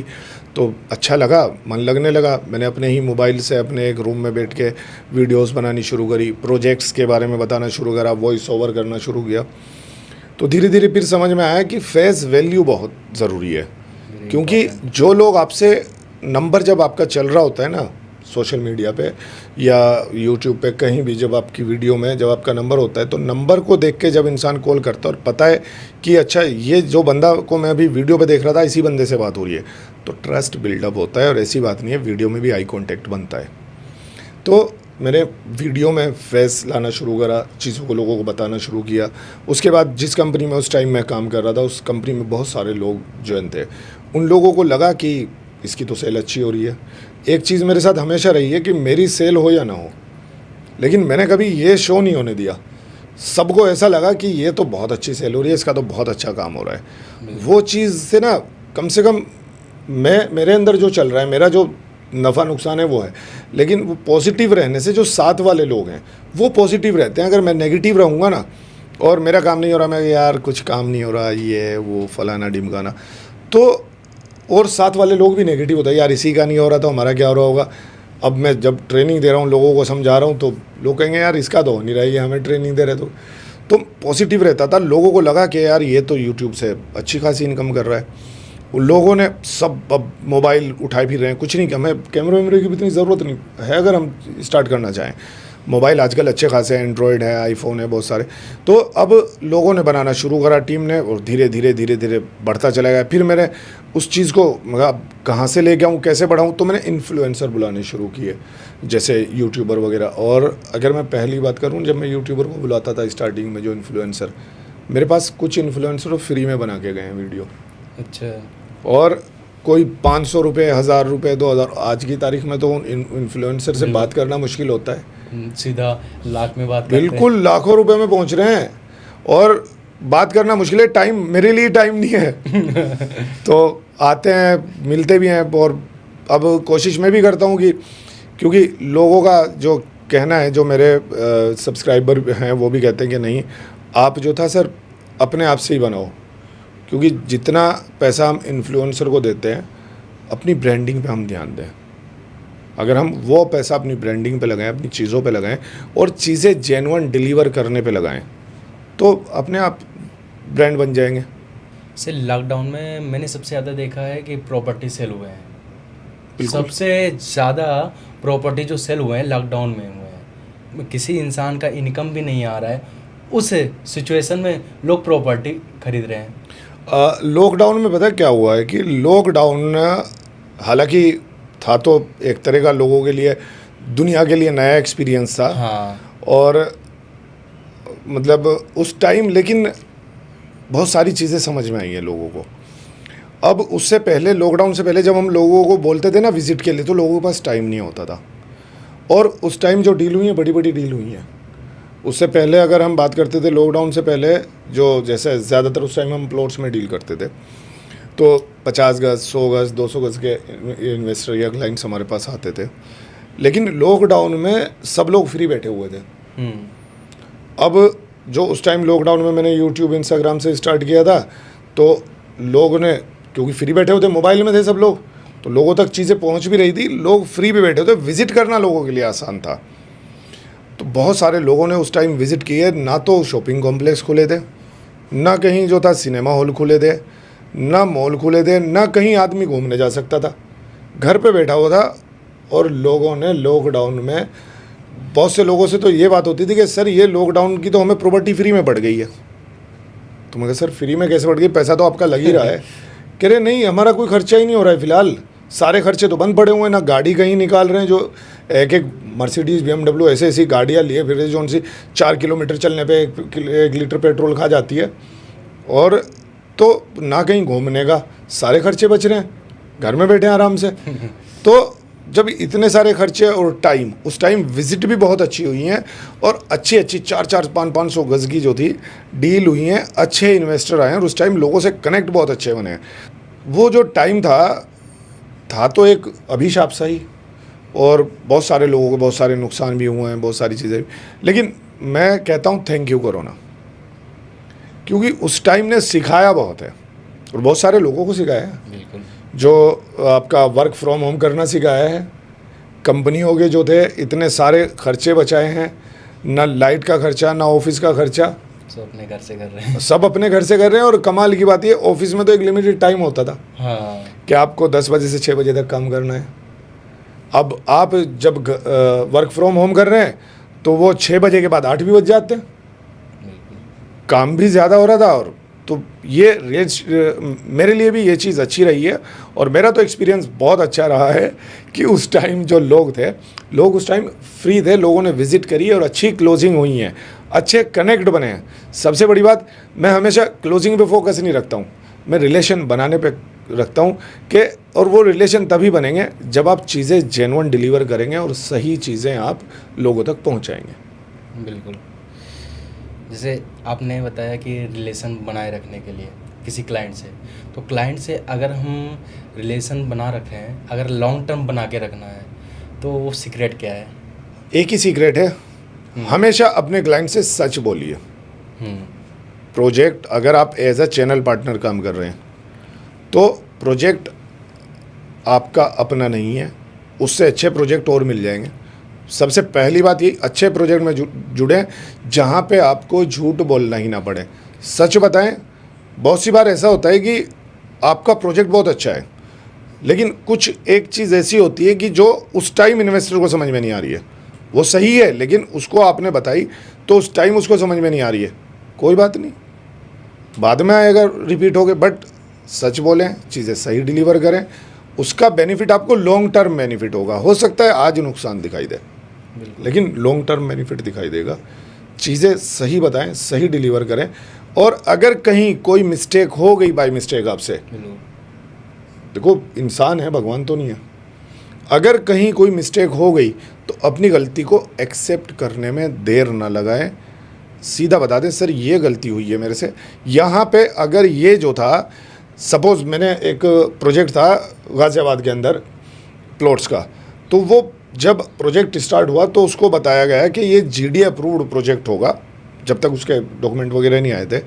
A: तो अच्छा लगा, मन लगने लगा। मैंने अपने ही मोबाइल से अपने एक रूम में बैठ के वीडियोस बनानी शुरू करी, प्रोजेक्ट्स के बारे में बताना शुरू करा, वॉइस ओवर करना शुरू किया। तो धीरे धीरे फिर समझ में आया कि फेस वैल्यू बहुत ज़रूरी है। क्योंकि जो लोग आपसे, नंबर जब आपका चल रहा होता है ना सोशल मीडिया पे या यूट्यूब पे कहीं भी, जब आपकी वीडियो में जब आपका नंबर होता है तो नंबर को देख के जब इंसान कॉल करता है और पता है कि अच्छा ये जो बंदा को मैं अभी वीडियो पे देख रहा था इसी बंदे से बात हो रही है, तो ट्रस्ट बिल्डअप होता है। और ऐसी बात नहीं है, वीडियो में भी आई कॉन्टेक्ट बनता है। तो मैंने वीडियो में फेस लाना शुरू करा, चीज़ों को लोगों को बताना शुरू किया। उसके बाद जिस कंपनी में उस टाइम मैं काम कर रहा था, उस कंपनी में बहुत सारे लोग ज्वाइन थे। उन लोगों को लगा कि इसकी तो सेल अच्छी हो रही है। एक चीज़ मेरे साथ हमेशा रही है कि मेरी सेल हो या ना हो, लेकिन मैंने कभी ये शो नहीं होने दिया। सबको ऐसा लगा कि ये तो बहुत अच्छी सेल हो रही है, इसका तो बहुत अच्छा काम हो रहा है। वो चीज़ से ना, कम से कम मेरे अंदर जो चल रहा है, मेरा जो नफ़ा नुकसान है वो है, लेकिन वो पॉजिटिव रहने से जो साथ वाले लोग हैं वो पॉजिटिव रहते हैं। अगर मैं नेगेटिव रहूँगा ना और मेरा काम नहीं हो रहा, मैं यार कुछ काम नहीं हो रहा, ये वो फलाना ढिमकाना, तो और साथ वाले लोग भी नेगेटिव होता है, यार इसी का नहीं हो रहा तो हमारा क्या हो रहा होगा। अब मैं जब ट्रेनिंग दे रहा हूँ, लोगों को समझा रहा हूँ, तो लोग कहेंगे यार इसका तो हो नहीं रहा है, हमें ट्रेनिंग दे रहे तो पॉजिटिव रहता था। लोगों को लगा कि यार ये तो यूट्यूब से अच्छी खासी इनकम कर रहा है। उन लोगों ने सब अब मोबाइल उठाए फिर रहे हैं, कुछ नहीं, हमें कैमरे वैमरे की भी इतनी ज़रूरत नहीं है अगर हम स्टार्ट करना चाहें। मोबाइल आजकल अच्छे खासे हैं, एंड्रॉयड है, आईफोन है, बहुत सारे। तो अब लोगों ने बनाना शुरू करा, टीम ने, और धीरे धीरे बढ़ता चला गया। फिर मैंने उस चीज़ को कहाँ से ले गया हूँ, कैसे बढ़ाऊँ, तो मैंने इन्फ्लुएंसर बुलाने शुरू किए, जैसे यूट्यूबर वगैरह। और अगर मैं पहली बात करूँ, जब मैं यूट्यूबर को बुलाता था स्टार्टिंग में, जो इन्फ्लुएंसर, मेरे पास कुछ इन्फ्लुएंसर फ्री में बना के गए हैं वीडियो।
B: अच्छा।
A: और कोई 500 रुपये, 1000 रुपये, 2000, आज की तारीख में तो इन्फ्लुएंसर से बात करना मुश्किल होता है।
B: सीधा लाख में बात करते हैं।
A: बिल्कुल लाखों रुपए में पहुंच रहे हैं और बात करना मुश्किल है। टाइम, मेरे लिए टाइम नहीं है तो आते हैं, मिलते भी हैं। और अब कोशिश मैं भी करता हूँ कि, क्योंकि लोगों का जो कहना है, जो मेरे सब्सक्राइबर हैं वो भी कहते हैं कि नहीं, आप जो था सर अपने आप से ही बनाओ, क्योंकि जितना पैसा हम इन्फ्लुएंसर को देते हैं अपनी ब्रांडिंग पे हम ध्यान दें। अगर हम वो पैसा अपनी ब्रांडिंग पे लगाएं, अपनी चीज़ों पे लगाएं और चीज़ें जेन्युइन डिलीवर करने पे लगाएं, तो अपने आप ब्रांड बन जाएंगे।
B: से लॉकडाउन में मैंने सबसे ज़्यादा देखा है कि प्रॉपर्टी सेल हुए हैं।
A: बिल्कुल।
B: सबसे ज़्यादा प्रॉपर्टी जो सेल हुए हैं लॉकडाउन में हुए हैं। किसी इंसान का इनकम भी नहीं आ रहा है, उस सिचुएशन में लोग प्रॉपर्टी खरीद रहे हैं।
A: लॉकडाउन में पता है क्या हुआ है कि लॉकडाउन हालांकि था तो एक तरह का लोगों के लिए, दुनिया के लिए नया एक्सपीरियंस था।
B: हाँ।
A: और मतलब उस टाइम लेकिन बहुत सारी चीज़ें समझ में आई हैं लोगों को। अब उससे पहले, लॉकडाउन से पहले जब हम लोगों को बोलते थे ना विज़िट के लिए, तो लोगों के पास टाइम नहीं होता था। और उस टाइम जो डील हुई है, बड़ी बड़ी डील हुई हैं। उससे पहले अगर हम बात करते थे, लॉकडाउन से पहले जो, जैसे ज़्यादातर उस टाइम हम प्लॉट्स में डील करते थे, तो 50 गज, 100 गज, 200 गज के इन्वेस्टर या क्लाइंट्स हमारे पास आते थे। लेकिन लॉकडाउन में सब लोग फ्री बैठे हुए थे। अब जो उस टाइम लॉकडाउन में मैंने यूट्यूब, इंस्टाग्राम से स्टार्ट किया था, तो लोगों ने, क्योंकि फ्री बैठे होते, मोबाइल में थे सब लोग, तो लोगों तक चीज़ें पहुंच भी रही थी, लोग फ्री भी बैठे होते, विज़िट करना लोगों के लिए आसान था। तो बहुत सारे लोगों ने उस टाइम विज़िट किए। ना तो शॉपिंग कॉम्प्लेक्स खुले थे, ना कहीं जो था सिनेमा हॉल खुले थे, ना मॉल खुले थे, ना कहीं आदमी घूमने जा सकता था, घर पे बैठा हुआ था। और लोगों ने लॉकडाउन में, बहुत से लोगों से तो ये बात होती थी कि सर ये लॉकडाउन की तो हमें प्रॉपर्टी फ्री में पड़ गई है। तो मैं कहा सर फ्री में कैसे पड़ गई, पैसा तो आपका लग ही रहा है। कह रहे नहीं, हमारा कोई खर्चा ही नहीं हो रहा है फिलहाल, सारे खर्चे तो बंद पड़े हुए हैं, ना गाड़ी कहीं निकाल रहे हैं। जो एक एक मर्सिडीज़, BMW ऐसे ऐसी गाड़ियाँ लिए फिर, जो उनसी 4 किलोमीटर चलने पे 1 लीटर पेट्रोल खा जाती है, और तो ना कहीं घूमने का, सारे खर्चे बच रहे हैं, घर में बैठे हैं आराम से। तो जब इतने सारे खर्चे और टाइम, उस टाइम विज़िट भी बहुत अच्छी हुई हैं और अच्छी अच्छी 4-4, 500 गज़ की जो थी डील हुई हैं, अच्छे इन्वेस्टर आए हैं और उस टाइम लोगों से कनेक्ट बहुत अच्छे बने हैं। वो जो टाइम था तो एक अभिशाप सा ही, और बहुत सारे लोगों को बहुत सारे नुकसान भी हुए हैं, बहुत सारी चीज़ें भी। लेकिन मैं कहता हूँ थैंक यू कोरोना, क्योंकि उस टाइम ने सिखाया बहुत है और बहुत सारे लोगों को सिखाया है।
B: बिल्कुल।
A: जो आपका वर्क फ्रॉम होम करना सिखाया है, कंपनियों के जो थे इतने सारे खर्चे बचाए हैं, ना लाइट का खर्चा, ना ऑफिस का खर्चा,
B: सब अपने घर से कर रहे हैं।
A: सब अपने घर से कर रहे हैं। और कमाल की बात ये, ऑफिस में तो एक लिमिटेड टाइम होता था।
B: हाँ।
A: कि आपको 10 बजे से 6 बजे तक काम करना है। अब आप जब वर्क फ्रॉम होम कर रहे हैं तो वो 6 बजे के बाद 8 भी बज जाते हैं, काम भी ज़्यादा हो रहा था। और तो ये मेरे लिए भी ये चीज़ अच्छी रही है, और मेरा तो एक्सपीरियंस बहुत अच्छा रहा है कि उस टाइम जो लोग थे, लोग उस टाइम फ्री थे, लोगों ने विज़िट करी और अच्छी क्लोजिंग हुई हैं, अच्छे कनेक्ट बने हैं। सबसे बड़ी बात, मैं हमेशा क्लोजिंग पे फोकस नहीं रखता हूँ, मैं रिलेशन बनाने पे रखता हूँ कि, और वो रिलेशन तभी बनेंगे जब आप चीज़ें जेन्युइन डिलीवर करेंगे और सही चीज़ें आप लोगों तक पहुँचाएंगे।
B: बिल्कुल। जैसे आपने बताया कि रिलेशन बनाए रखने के लिए किसी क्लाइंट से, तो क्लाइंट से अगर हम रिलेशन बना रखे हैं, अगर लॉन्ग टर्म बना के रखना है, तो वो सीक्रेट क्या है?
A: एक ही सीक्रेट है, हमेशा अपने क्लाइंट से सच बोलिए। प्रोजेक्ट अगर आप एज अ चैनल पार्टनर काम कर रहे हैं तो प्रोजेक्ट आपका अपना नहीं है, उससे अच्छे प्रोजेक्ट और मिल जाएंगे। सबसे पहली बात ये, अच्छे प्रोजेक्ट में जुड़ें जहाँ पे आपको झूठ बोलना ही ना पड़े, सच बताएं। बहुत सी बार ऐसा होता है कि आपका प्रोजेक्ट बहुत अच्छा है, लेकिन कुछ एक चीज़ ऐसी होती है कि जो उस टाइम इन्वेस्टर को समझ में नहीं आ रही है। वो सही है लेकिन उसको आपने बताई तो उस टाइम उसको समझ में नहीं आ रही है, कोई बात नहीं, बाद में आएगा, रिपीट हो गए। बट सच बोलें, चीज़ें सही डिलीवर करें, उसका बेनिफिट आपको लॉन्ग टर्म बेनिफिट होगा। हो सकता है आज नुकसान दिखाई दे, लेकिन लॉन्ग टर्म बेनिफिट दिखाई देगा। चीज़ें सही बताएं, सही डिलीवर करें, और अगर कहीं कोई मिस्टेक हो गई बाय मिस्टेक आपसे, देखो इंसान है, भगवान तो नहीं है। अगर कहीं कोई मिस्टेक हो गई तो अपनी गलती को एक्सेप्ट करने में देर ना लगाएं, सीधा बता दें सर ये गलती हुई है मेरे से। यहाँ पे अगर ये जो था, सपोज़ मैंने एक प्रोजेक्ट था गाज़ियाबाद के अंदर प्लॉट्स का, तो वो जब प्रोजेक्ट स्टार्ट हुआ तो उसको बताया गया कि ये जीडी अप्रूव्ड प्रोजेक्ट होगा, जब तक उसके डॉक्यूमेंट वगैरह नहीं आए थे।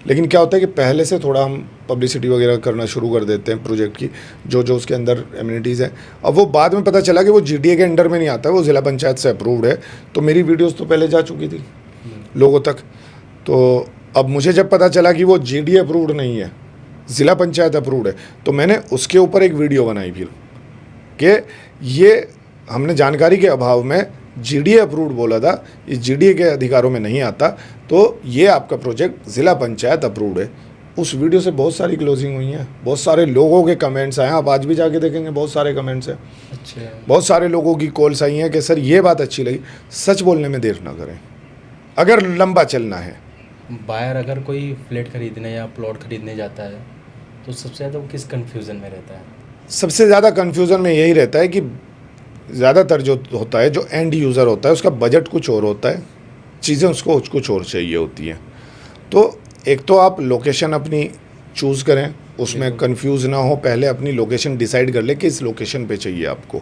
A: लेकिन क्या होता है कि पहले से थोड़ा हम पब्लिसिटी वगैरह करना शुरू कर देते हैं प्रोजेक्ट की, जो जो उसके अंदर एमिनिटीज़ हैं। अब वो बाद में पता चला कि वो जीडीए के अंडर में नहीं आता है, वो ज़िला पंचायत से अप्रूव्ड है। तो मेरी वीडियोज़ तो पहले जा चुकी थी लोगों तक। तो अब मुझे जब पता चला कि वो जीडीए अप्रूव्ड नहीं है, ज़िला पंचायत अप्रूव्ड है, तो मैंने उसके ऊपर एक वीडियो बनाई फिर कि ये हमने जानकारी के अभाव में जीडीए अप्रूव्ड बोला था, ये जीडीए के अधिकारों में नहीं आता, तो ये आपका प्रोजेक्ट ज़िला पंचायत अप्रूव्ड है। उस वीडियो से बहुत सारी क्लोजिंग हुई हैं, बहुत सारे लोगों के कमेंट्स आए हैं। आप आज भी जाके देखेंगे बहुत सारे कमेंट्स हैं।
B: अच्छा,
A: बहुत सारे लोगों की कॉल्स आई हैं कि सर ये बात अच्छी लगी। सच बोलने में देर ना करें अगर लंबा चलना है।
B: बायर अगर कोई फ्लैट खरीदने या प्लॉट खरीदने जाता है तो सबसे ज़्यादा वो किस कंफ्यूजन में रहता है?
A: सबसे ज़्यादा कन्फ्यूज़न में यही रहता है कि ज़्यादातर जो होता है, जो एंड यूज़र होता है, उसका बजट कुछ और होता है, चीज़ें उसको कुछ और चाहिए होती हैं। तो एक तो आप लोकेशन अपनी चूज़ करें, उसमें कंफ्यूज ना हो, पहले अपनी लोकेशन डिसाइड कर ले कि इस लोकेशन पे चाहिए आपको।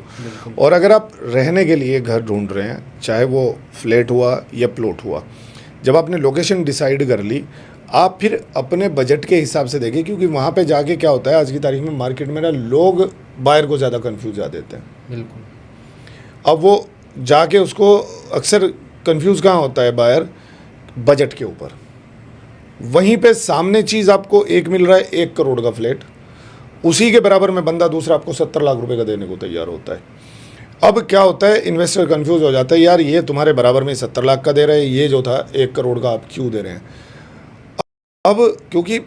A: और अगर आप रहने के लिए घर ढूंढ रहे हैं, चाहे वो फ्लैट हुआ या प्लॉट हुआ, जब आपने लोकेशन डिसाइड कर ली, आप फिर अपने बजट के हिसाब से देखें, क्योंकि वहाँ पे जाके क्या होता है आज की तारीख में मार्केट में ना, लोग बायर को ज़्यादा कंफ्यूज आ देते हैं।
B: बिल्कुल।
A: अब वो जाके उसको अक्सर कंफ्यूज कहाँ होता है बायर? बजट के ऊपर। वहीं पे सामने चीज़ आपको एक मिल रहा है 1 करोड़ का फ्लैट, उसी के बराबर में बंदा दूसरा आपको 70 लाख रुपए का देने को तैयार होता है। अब क्या होता है, इन्वेस्टर कंफ्यूज हो जाता है, यार ये तुम्हारे बराबर में 70 लाख का दे रहे हैं, ये जो था 1 करोड़ का आप क्यों दे रहे हैं? अब क्योंकि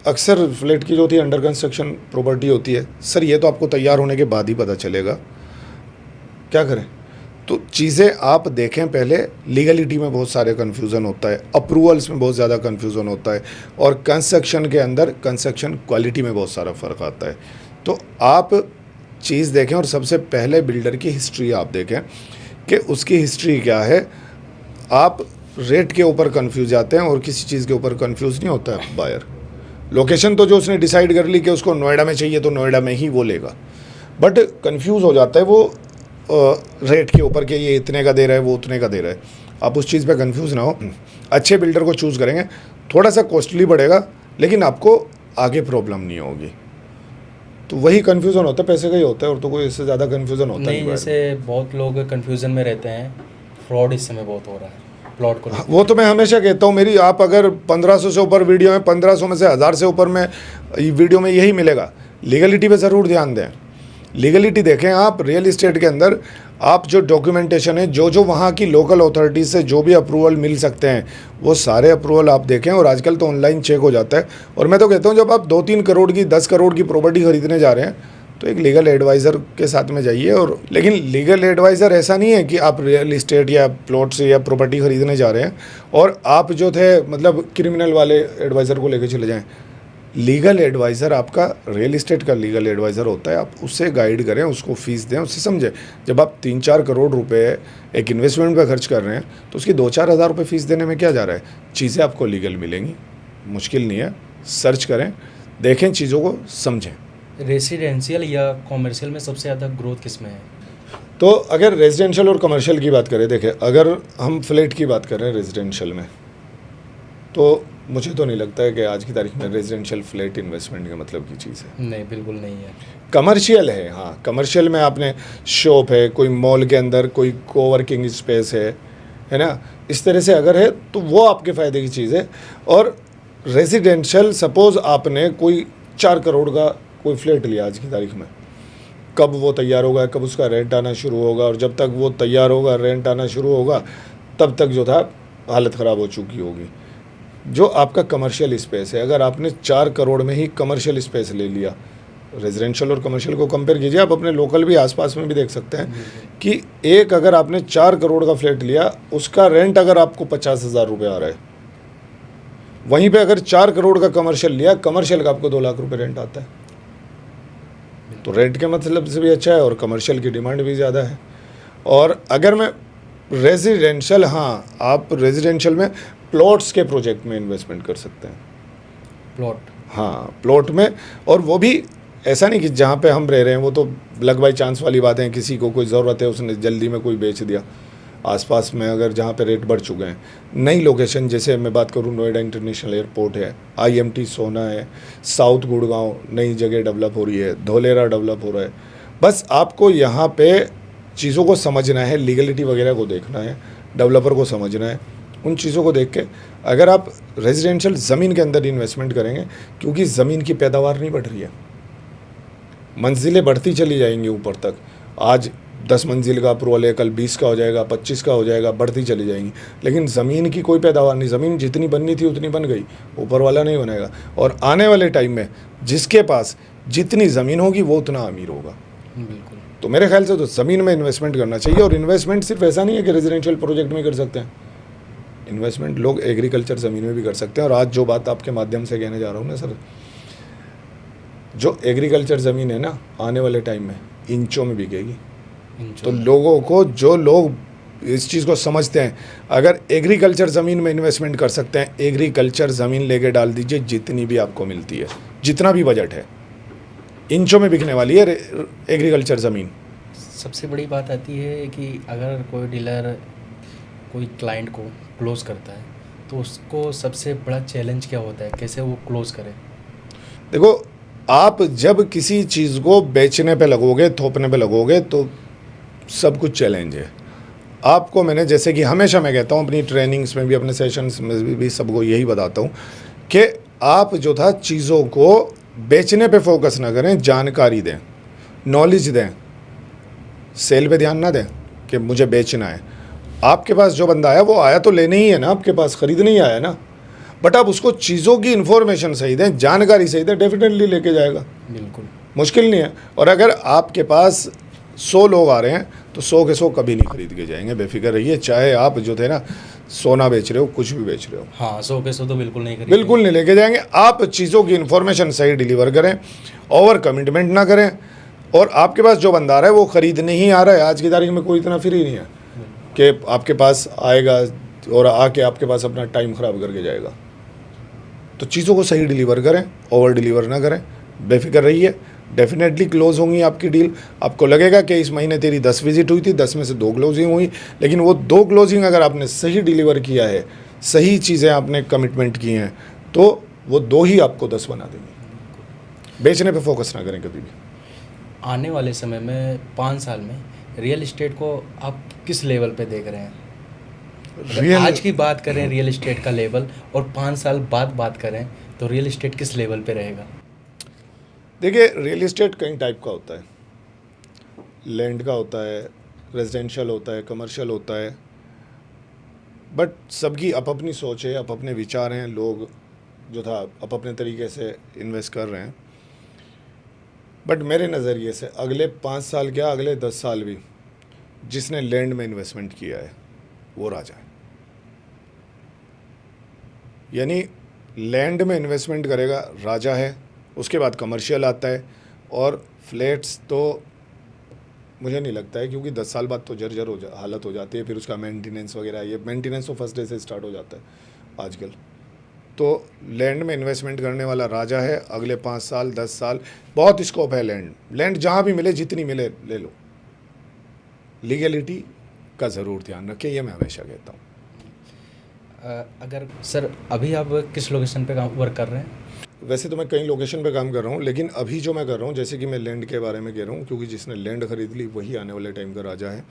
A: अक्सर फ्लैट की जो थी अंडर कंस्ट्रक्शन प्रॉपर्टी होती है, सर ये तो आपको तैयार होने के बाद ही पता चलेगा, क्या करें? तो चीज़ें आप देखें पहले। लीगलिटी में बहुत सारे कन्फ्यूज़न होता है, अप्रूवल्स में बहुत ज़्यादा कन्फ्यूज़न होता है, और कंस्ट्रक्शन के अंदर कंस्ट्रक्शन क्वालिटी में बहुत सारा फ़र्क आता है। तो आप चीज़ देखें, और सबसे पहले बिल्डर की हिस्ट्री आप देखें कि उसकी हिस्ट्री क्या है। आप रेट के ऊपर कंफ्यूज जाते हैं और किसी चीज़ के ऊपर कंफ्यूज नहीं होता है बायर। लोकेशन तो जो उसने डिसाइड कर ली कि उसको नोएडा में चाहिए तो नोएडा में ही वो लेगा, बट कंफ्यूज हो जाता है वो रेट के ऊपर कि ये इतने का दे रहा है, वो उतने का दे रहा है। आप उस चीज़ पे कंफ्यूज ना हो, अच्छे बिल्डर को चूज़ करेंगे। थोड़ा सा कॉस्टली पड़ेगा लेकिन आपको आगे प्रॉब्लम नहीं होगी। तो वही कन्फ्यूज़न होता है, पैसे का ही होता है, और तो कोई इससे ज़्यादा कन्फ्यूज़न होता
B: नहीं, जैसे बहुत लोग कंफ्यूजन में रहते हैं, फ्रॉड इस समय बहुत हो रहा है प्लॉट को।
A: वो तो मैं हमेशा कहता हूँ, मेरी आप अगर 1500 से ऊपर वीडियो में, 1500 में से 1000 से ऊपर में वीडियो में यही मिलेगा। लीगलिटी पे ज़रूर ध्यान दें, लीगलिटी देखें आप। रियल इस्टेट के अंदर आप जो डॉक्यूमेंटेशन है, जो जो वहाँ की लोकल अथॉरिटीज़ से जो भी अप्रूवल मिल सकते हैं, वो सारे अप्रूवल आप देखें। और आजकल तो ऑनलाइन चेक हो जाता है। और मैं तो कहता हूँ, जब आप 2-3 करोड़ की, 10 करोड़ की प्रॉपर्टी खरीदने जा रहे हैं, तो एक लीगल एडवाइज़र के साथ में जाइए। और लेकिन लीगल एडवाइज़र ऐसा नहीं है कि आप रियल इस्टेट या प्लॉट से या प्रॉपर्टी खरीदने जा रहे हैं और आप जो थे मतलब क्रिमिनल वाले एडवाइज़र को लेके चले जाएं। लीगल एडवाइज़र आपका रियल इस्टेट का लीगल एडवाइज़र होता है, आप उससे गाइड करें, उसको फ़ीस दें, उससे समझें। जब आप 3-4 करोड़ रुपए एक इन्वेस्टमेंट पर खर्च कर रहे हैं, तो उसकी 2-4 हज़ार रुपये फ़ीस देने में क्या जा रहा है? चीज़ें आपको लीगल मिलेंगी, मुश्किल नहीं है। सर्च करें, देखें, चीज़ों को समझें।
B: रेसिडेंशियल या कॉमर्शियल में सबसे ज़्यादा ग्रोथ किस में है?
A: तो अगर रेजिडेंशियल और कमर्शियल की बात करें, देखें अगर हम फ्लैट की बात करें रेजिडेंशियल में, तो मुझे तो नहीं लगता है कि आज की तारीख में रेजिडेंशियल फ्लैट इन्वेस्टमेंट के मतलब की चीज़ है।
B: नहीं, बिल्कुल नहीं है।
A: कमर्शियल है, हाँ। कमर्शियल में आपने शॉप है, कोई मॉल के अंदर कोई कोवर्किंग स्पेस है ना, इस तरह से अगर है तो वो आपके फ़ायदे की चीज़ है। और रेजिडेंशियल, सपोज़ आपने कोई 4 करोड़ का कोई फ्लैट लिया आज की तारीख में, कब वो तैयार होगा, कब उसका रेंट आना शुरू होगा, और जब तक वो तैयार होगा, रेंट आना शुरू होगा, तब तक जो था हालत ख़राब हो चुकी होगी। जो आपका कमर्शियल स्पेस है, अगर आपने 4 करोड़ में ही कमर्शियल स्पेस ले लिया, रेजिडेंशियल और कमर्शियल को कंपेयर कीजिए, आप अपने लोकल भी आसपास में भी देख सकते हैं कि एक अगर आपने 4 करोड़ का फ्लैट लिया, उसका रेंट अगर आपको 50,000 रुपये आ रहा है, वहीं पे अगर 4 करोड़ का कमर्शियल लिया, कमर्शियल का आपको 2 लाख रुपये रेंट आता है। तो रेंट के मतलब से भी अच्छा है और कमर्शियल की डिमांड भी ज़्यादा है। और अगर मैं रेजिडेंशियल, हाँ, आप रेजिडेंशियल में प्लॉट्स के प्रोजेक्ट में इन्वेस्टमेंट कर सकते हैं।
B: प्लॉट।
A: हाँ, प्लॉट में, और वो भी ऐसा नहीं कि जहाँ पे हम रह रहे हैं वो तो लक बाई चांस वाली बात है, किसी को कोई ज़रूरत है उसने जल्दी में कोई बेच दिया। आसपास में अगर जहाँ पे रेट बढ़ चुके हैं, नई लोकेशन, जैसे मैं बात करूँ नोएडा इंटरनेशनल एयरपोर्ट है, आईएमटी सोना है, साउथ गुड़गांव नई जगह डेवलप हो रही है, धोलेरा डेवलप हो रहा है। बस आपको यहाँ पे चीज़ों को समझना है, लीगलिटी वगैरह को देखना है, डेवलपर को समझना है, उन चीज़ों को देख के अगर आप रेजिडेंशियल ज़मीन के अंदर इन्वेस्टमेंट करेंगे, क्योंकि ज़मीन की पैदावार नहीं बढ़ रही है, मंजिलें बढ़ती चली जाएंगी ऊपर तक। आज 10 मंजिल का अप्रूवल है, कल 20 का हो जाएगा, 25 का हो जाएगा, बढ़ती चली जाएंगी, लेकिन ज़मीन की कोई पैदावार नहीं। ज़मीन जितनी बननी थी उतनी बन गई, ऊपर वाला नहीं बनेगा। और आने वाले टाइम में जिसके पास जितनी ज़मीन होगी वो उतना अमीर होगा।
B: बिल्कुल।
A: तो मेरे ख्याल से तो ज़मीन में इन्वेस्टमेंट करना चाहिए। और इन्वेस्टमेंट सिर्फ ऐसा नहीं है कि रेजिडेंशियल प्रोजेक्ट में कर सकते हैं, इन्वेस्टमेंट लोग एग्रीकल्चर ज़मीन में भी कर सकते हैं। और आज जो बात आपके माध्यम से कहने जा रहा हूँ ना सर, जो एग्रीकल्चर ज़मीन है ना, आने वाले टाइम में इंचों में बिकेगी। तो लोगों को, जो लोग इस चीज़ को समझते हैं, अगर एग्रीकल्चर ज़मीन में इन्वेस्टमेंट कर सकते हैं, एग्रीकल्चर ज़मीन लेके डाल दीजिए, जितनी भी आपको मिलती है, जितना भी बजट है, इंचों में बिकने वाली है एग्रीकल्चर ज़मीन।
B: सबसे बड़ी बात आती है कि अगर कोई डीलर कोई क्लाइंट को क्लोज़ करता है तो उसको सबसे बड़ा चैलेंज क्या होता है, कैसे वो क्लोज़ करे?
A: देखो, आप जब किसी चीज़ को बेचने पे लगोगे, थोपने पे लगोगे, तो सब कुछ चैलेंज है आपको। मैंने, जैसे कि हमेशा मैं कहता हूँ अपनी ट्रेनिंग्स में भी, अपने सेशंस में भी सबको यही बताता हूँ कि आप जो था चीज़ों को बेचने पे फोकस ना करें, जानकारी दें, नॉलेज दें, सेल पे ध्यान ना दें कि मुझे बेचना है। आपके पास जो बंदा आया वो आया तो लेने ही है ना, आपके पास खरीदने ही आया ना, बट आप उसको चीज़ों की इन्फॉर्मेशन सही दें, जानकारी सही दें, डेफिनेटली लेके जाएगा।
B: बिल्कुल
A: मुश्किल नहीं है। और अगर आपके पास 100 लोग आ रहे हैं तो 100 के 100 कभी नहीं खरीद के जाएंगे, बेफिक्र रहिए। चाहे आप जो थे ना सोना बेच रहे हो, कुछ भी बेच रहे हो,
B: हाँ, 100 के 100 तो बिल्कुल नहीं खरीदेंगे।
A: बिल्कुल नहीं लेके जाएंगे। आप चीज़ों की इन्फॉर्मेशन सही डिलीवर करें, ओवर कमिटमेंट ना करें। और आपके पास जो बंदा आ रहा है वो खरीदने ही आ रहा है। आज की तारीख में कोई इतना फ्री नहीं है कि आपके पास आएगा और आके आपके पास अपना टाइम ख़राब करके जाएगा। तो चीज़ों को सही डिलीवर करें, ओवर डिलीवर ना करें, बेफिक्र रहिए, डेफिनेटली क्लोज होंगी आपकी डील। आपको लगेगा कि इस महीने तेरी 10 विजिट हुई थी, 10 में से 2 क्लोजिंग हुई, लेकिन वो 2 क्लोजिंग अगर आपने सही डिलीवर किया है, सही चीज़ें आपने कमिटमेंट की हैं, तो वो 2 ही आपको 10 बना देंगी। बेचने पे फोकस ना करें कभी भी।
B: आने वाले समय में 5 साल में रियल इस्टेट को आप किस लेवल पे देख रहे हैं? अगर आज की बात करें रियल इस्टेट का लेवल, और 5 साल बाद बात करें तो रियल इस्टेट किस लेवल पे रहेगा?
A: देखिए, रियल इस्टेट कई टाइप का होता है। लैंड का होता है, रेजिडेंशियल होता है, कमर्शियल होता है, बट सबकी अपनी सोच है, अपने विचार हैं। लोग जो था अपने तरीके से इन्वेस्ट कर रहे हैं। बट मेरे नज़रिए से अगले 5 साल क्या, अगले 10 साल भी जिसने लैंड में इन्वेस्टमेंट किया है वो राजा है। यानी लैंड में इन्वेस्टमेंट करेगा, राजा है। उसके बाद कमर्शियल आता है, और फ्लैट्स तो मुझे नहीं लगता है, क्योंकि 10 साल बाद तो जर्जर हालत हो जाती है, फिर उसका मेंटेनेंस वगैरह, ये मेंटेनेंस तो फर्स्ट डे से स्टार्ट हो जाता है आजकल। तो लैंड में इन्वेस्टमेंट करने वाला राजा है। अगले 5 साल 10 साल बहुत स्कोप है। लैंड जहाँ भी मिले, जितनी मिले ले लो। लीगलिटी का ज़रूर ध्यान रखें, ये मैं हमेशा कहता हूँ।
B: अगर सर अभी आप किस लोकेशन पे काम वर्क कर रहे हैं?
A: वैसे तो मैं कई लोकेशन पे काम कर रहा हूँ, लेकिन अभी जो मैं कर रहा हूँ, जैसे कि मैं लैंड के बारे में कह रहा हूँ, क्योंकि जिसने लैंड खरीद ली वही आने वाले टाइम का राजा है।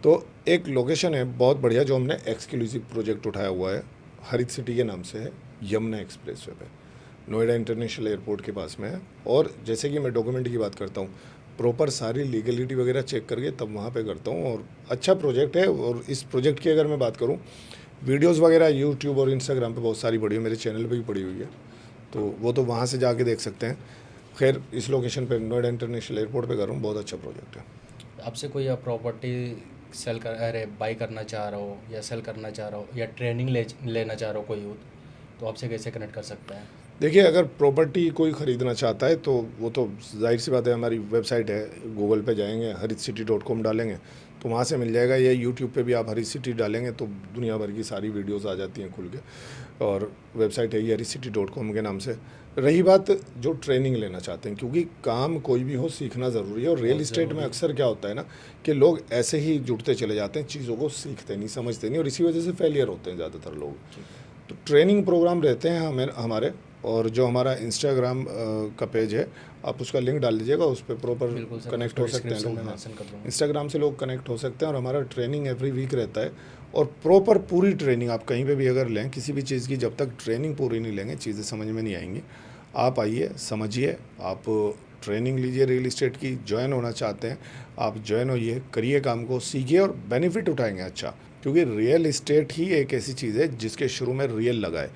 A: तो एक लोकेशन है बहुत बढ़िया, जो हमने एक्सक्लूसिव प्रोजेक्ट उठाया हुआ है, हरित सिटी के नाम से है, यमुना एक्सप्रेसवे पे, नोएडा इंटरनेशनल एयरपोर्ट के पास में है। और जैसे कि मैं डॉक्यूमेंट की बात करता हूँ, प्रॉपर सारी लीगलिटी वगैरह चेक करके तब वहाँ पे करता हूँ, और अच्छा प्रोजेक्ट है। और इस प्रोजेक्ट की अगर मैं बात करूँ, वीडियोस वगैरह यूट्यूब और इंस्टाग्राम पे बहुत सारी पड़ी हुई, मेरे चैनल पे भी पड़ी हुई है, तो वो तो वहाँ से जाके देख सकते हैं। खैर, इस लोकेशन पे नोएडा इंटरनेशनल एयरपोर्ट पे कर रहा हूँ, बहुत अच्छा प्रोजेक्ट है।
B: आपसे कोई प्रॉपर्टी सेल कर, अरे बाई करना चाह रहा हो, या सेल करना चाह रहा हो, या ट्रेनिंग लेना चाह रहा हो कोई यूथ, तो आपसे कैसे कनेक्ट कर सकता है?
A: देखिए, अगर प्रॉपर्टी कोई ख़रीदना चाहता है तो वो तो ज़ाहिर सी बात है, हमारी वेबसाइट है, गूगल पे जाएंगे, harithcity.com डालेंगे तो वहाँ से मिल जाएगा, या यूट्यूब पे भी आप हरीथ सिटी डालेंगे तो दुनिया भर की सारी वीडियोस आ जाती हैं खुल के। और वेबसाइट है ये harithcity.com के नाम से। रही बात जो ट्रेनिंग लेना चाहते हैं, क्योंकि काम कोई भी हो सीखना ज़रूरी है, और रियल
B: बहुत
A: इस्टेट में
B: ज़रूरी है।
A: अक्सर क्या होता है ना कि लोग ऐसे ही जुड़ते चले जाते हैं, चीज़ों को सीखते नहीं, समझते नहीं, और इसी वजह से फेलियर होते हैं ज़्यादातर लोग। तो ट्रेनिंग प्रोग्राम रहते हैं हमारे, और जो हमारा इंस्टाग्राम का पेज है, आप उसका लिंक डाल दीजिएगा, उस पर प्रॉपर
B: बिल्कुल सर,
A: कनेक्ट हो सकते हैं
B: डिस्क्रिप्शन
A: लोग।
B: में
A: हाँ,
B: मेंशन कर दूँगा।
A: इंस्टाग्राम से लोग कनेक्ट हो सकते हैं, और हमारा ट्रेनिंग एवरी वीक रहता है। और प्रॉपर पूरी ट्रेनिंग आप कहीं पे भी अगर लें किसी भी चीज़ की, जब तक ट्रेनिंग पूरी नहीं लेंगे चीज़ें समझ में नहीं आएंगी। आप आइए, समझिए, आप ट्रेनिंग लीजिए रियल इस्टेट की, ज्वाइन होना चाहते हैं आप ज्वाइन होइए, करिए काम को, सीखिए और बेनिफिट उठाएंगे अच्छा। क्योंकि रियल इस्टेट ही एक ऐसी चीज़ है जिसके शुरू में रियल लगाए,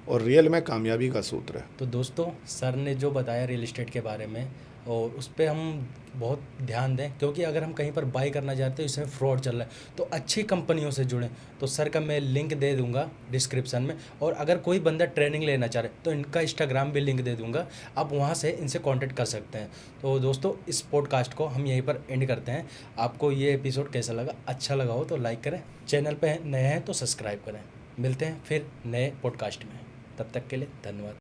A: और रियल में कामयाबी का सूत्र है।
B: तो दोस्तों, सर ने जो बताया रियल इस्टेट के बारे में, और उस पे हम बहुत ध्यान दें, क्योंकि अगर हम कहीं पर बाई करना चाहते हैं इसमें फ्रॉड चल रहा है, तो अच्छी कंपनियों से जुड़ें। तो सर का मैं लिंक दे दूंगा डिस्क्रिप्शन में, और अगर कोई बंदा ट्रेनिंग लेना चाह रहे तो इनका इंस्टाग्राम भी लिंक दे दूंगा, आप वहां से इनसे कांटेक्ट कर सकते हैं। तो दोस्तों, इस पॉडकास्ट को हम यहीं पर एंड करते हैं। आपको ये एपिसोड कैसा लगा? अच्छा लगा हो तो लाइक करें, चैनल पे नए हैं तो सब्सक्राइब करें। मिलते हैं फिर नए पॉडकास्ट में, तब तक के लिए धन्यवाद।